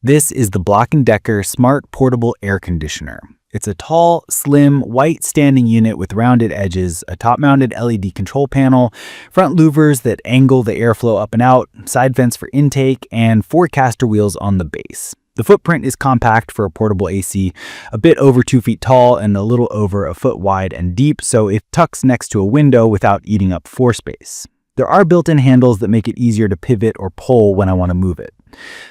This is the BLACK+DECKER Smart Portable Air Conditioner. It's a tall, slim, white standing unit with rounded edges, a top-mounted LED control panel, front louvers that angle the airflow up and out, side vents for intake, and 4 caster wheels on the base. The footprint is compact for a portable AC, a bit over 2 feet tall and a little over a foot wide and deep, so it tucks next to a window without eating up floor space. There are built-in handles that make it easier to pivot or pull when I want to move it.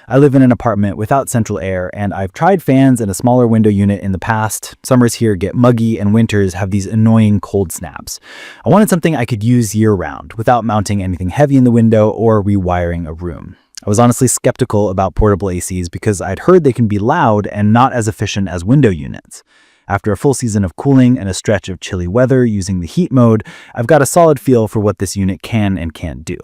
I live in an apartment without central air, and I've tried fans and a smaller window unit in the past. Summers here get muggy, and winters have these annoying cold snaps. I wanted something I could use year-round without mounting anything heavy in the window or rewiring a room. I was honestly skeptical about portable ACs because I'd heard they can be loud and not as efficient as window units. After a full season of cooling and a stretch of chilly weather using the heat mode, I've got a solid feel for what this unit can and can't do.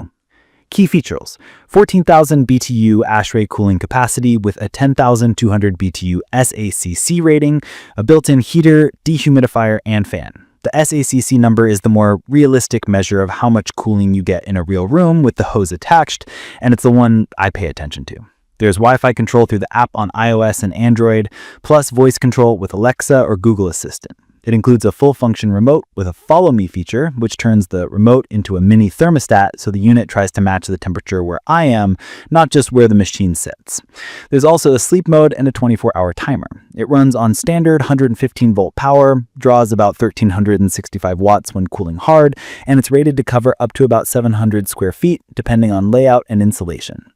Key features: 14,000 BTU ASHRAE cooling capacity with a 10,200 BTU SACC rating, a built-in heater, dehumidifier, and fan. The SACC number is the more realistic measure of how much cooling you get in a real room with the hose attached, and it's the one I pay attention to. There's Wi-Fi control through the app on iOS and Android, plus voice control with Alexa or Google Assistant. It includes a full-function remote with a Follow Me feature, which turns the remote into a mini thermostat so the unit tries to match the temperature where I am, not just where the machine sits. There's also a sleep mode and a 24-hour timer. It runs on standard 115-volt power, draws about 1,365 watts when cooling hard, and it's rated to cover up to about 700 square feet, depending on layout and insulation.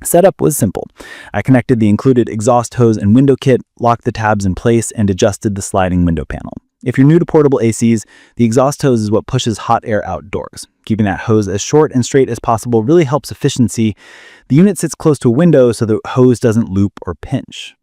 Setup was simple. I connected the included exhaust hose and window kit, locked the tabs in place, and adjusted the sliding window panel. If you're new to portable ACs, the exhaust hose is what pushes hot air outdoors. Keeping that hose as short and straight as possible really helps efficiency. The unit sits close to a window so the hose doesn't loop or pinch.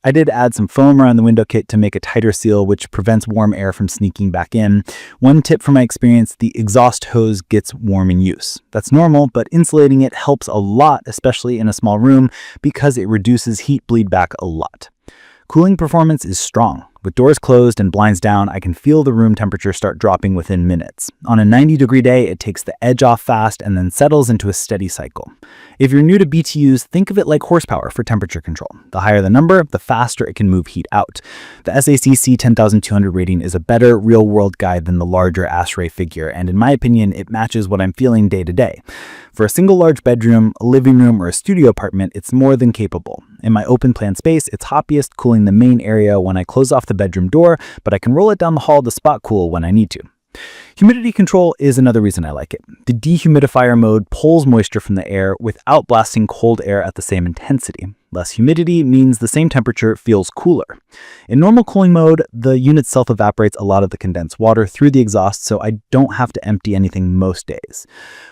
I did add some foam around the window kit to make a tighter seal, which prevents warm air from sneaking back in. One tip from my experience: the exhaust hose gets warm in use. That's normal, but insulating it helps a lot, especially in a small room, because it reduces heat bleed back a lot. Cooling performance is strong. With doors closed and blinds down, I can feel the room temperature start dropping within minutes. On a 90-degree day, it takes the edge off fast and then settles into a steady cycle. If you're new to BTUs, think of it like horsepower for temperature control. The higher the number, the faster it can move heat out. The SACC 10,200 rating is a better real-world guide than the larger ASHRAE figure, and in my opinion, it matches what I'm feeling day to day. For a single large bedroom, a living room, or a studio apartment, it's more than capable. In my open-plan space, it's hoppiest cooling the main area when I close off the bedroom door, but I can roll it down the hall to spot cool when I need to. Humidity control is another reason I like it. The dehumidifier mode pulls moisture from the air without blasting cold air at the same intensity. Less humidity means the same temperature feels cooler. In normal cooling mode, the unit self-evaporates a lot of the condensed water through the exhaust, so I don't have to empty anything most days.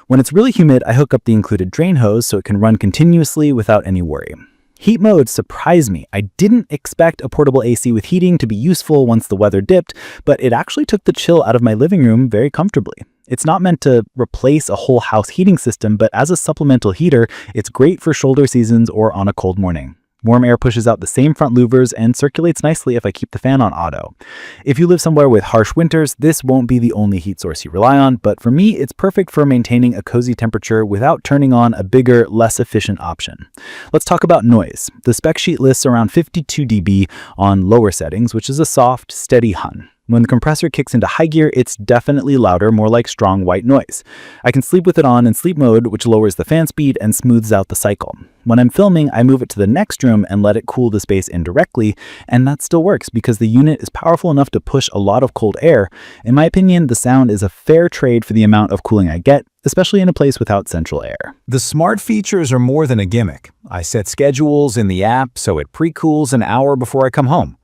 When it's really humid, I hook up the included drain hose so it can run continuously without any worry. Heat mode surprised me. I didn't expect a portable AC with heating to be useful once the weather dipped, but it actually took the chill out of my living room very comfortably. It's not meant to replace a whole house heating system, but as a supplemental heater, it's great for shoulder seasons or on a cold morning. Warm air pushes out the same front louvers and circulates nicely if I keep the fan on auto. If you live somewhere with harsh winters, this won't be the only heat source you rely on, but for me, it's perfect for maintaining a cozy temperature without turning on a bigger, less efficient option. Let's talk about noise. The spec sheet lists around 52 dB on lower settings, which is a soft, steady hum. When the compressor kicks into high gear, it's definitely louder, more like strong white noise. I can sleep with it on in sleep mode, which lowers the fan speed and smooths out the cycle. When I'm filming, I move it to the next room and let it cool the space indirectly, and that still works because the unit is powerful enough to push a lot of cold air. In my opinion, the sound is a fair trade for the amount of cooling I get, especially in a place without central air. The smart features are more than a gimmick. I set schedules in the app so it pre-cools an hour before I come home.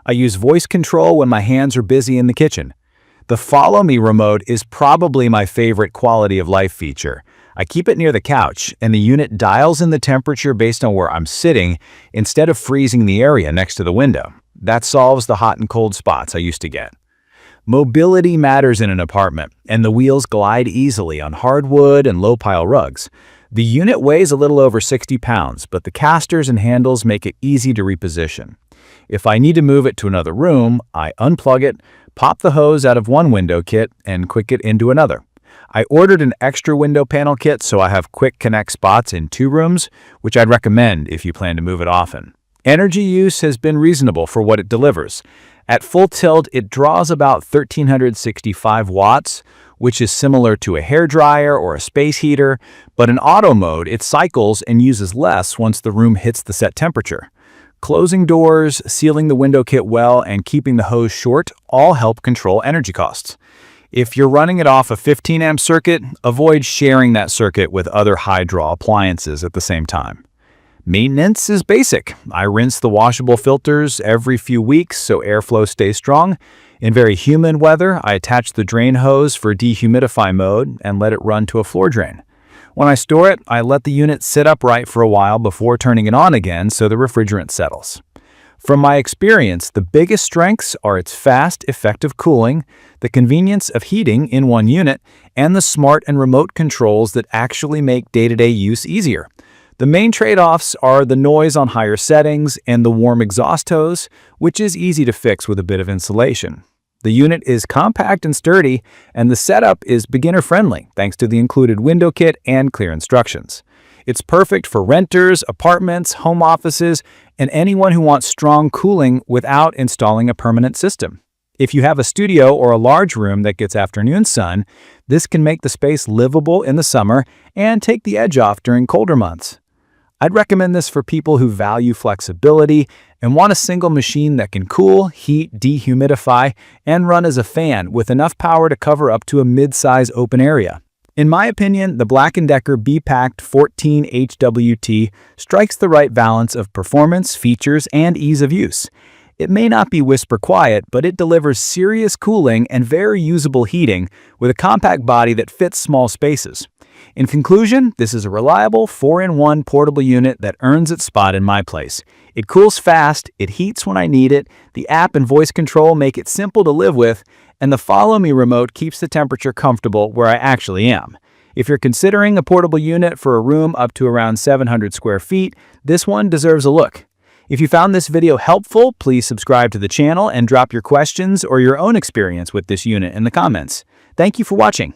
I use voice control when my hands are busy in the kitchen. The Follow Me remote is probably my favorite quality of life feature. I keep it near the couch, and the unit dials in the temperature based on where I'm sitting instead of freezing the area next to the window. That solves the hot and cold spots I used to get. Mobility matters in an apartment, and the wheels glide easily on hardwood and low-pile rugs. The unit weighs a little over 60 pounds, but the casters and handles make it easy to reposition. If I need to move it to another room, I unplug it, pop the hose out of one window kit, and quick it into another. I ordered an extra window panel kit so I have quick connect spots in 2 rooms, which I'd recommend if you plan to move it often. Energy use has been reasonable for what it delivers. At full tilt, it draws about 1,365 watts, which is similar to a hairdryer or a space heater, but in auto mode, it cycles and uses less once the room hits the set temperature. Closing doors, sealing the window kit well, and keeping the hose short all help control energy costs. If you're running it off a 15-amp circuit, avoid sharing that circuit with other high-draw appliances at the same time. Maintenance is basic. I rinse the washable filters every few weeks so airflow stays strong. In very humid weather, I attach the drain hose for dehumidify mode and let it run to a floor drain. When I store it, I let the unit sit upright for a while before turning it on again so the refrigerant settles. From my experience, the biggest strengths are its fast, effective cooling, the convenience of heating in one unit, and the smart and remote controls that actually make day-to-day use easier. The main trade-offs are the noise on higher settings and the warm exhaust hose, which is easy to fix with a bit of insulation. The unit is compact and sturdy, and the setup is beginner-friendly thanks to the included window kit and clear instructions. It's perfect for renters, apartments, home offices, and anyone who wants strong cooling without installing a permanent system. If you have a studio or a large room that gets afternoon sun, this can make the space livable in the summer and take the edge off during colder months. I'd recommend this for people who value flexibility and want a single machine that can cool, heat, dehumidify, and run as a fan with enough power to cover up to a mid-size open area. In my opinion, the BLACK+DECKER BPACT14HWT strikes the right balance of performance, features, and ease of use. It may not be whisper quiet, but it delivers serious cooling and very usable heating with a compact body that fits small spaces. In conclusion, this is a reliable 4-in-1 portable unit that earns its spot in my place. It cools fast, it heats when I need it, the app and voice control make it simple to live with, and the Follow Me remote keeps the temperature comfortable where I actually am. If you're considering a portable unit for a room up to around 700 square feet, this one deserves a look. If you found this video helpful, please subscribe to the channel and drop your questions or your own experience with this unit in the comments. Thank you for watching.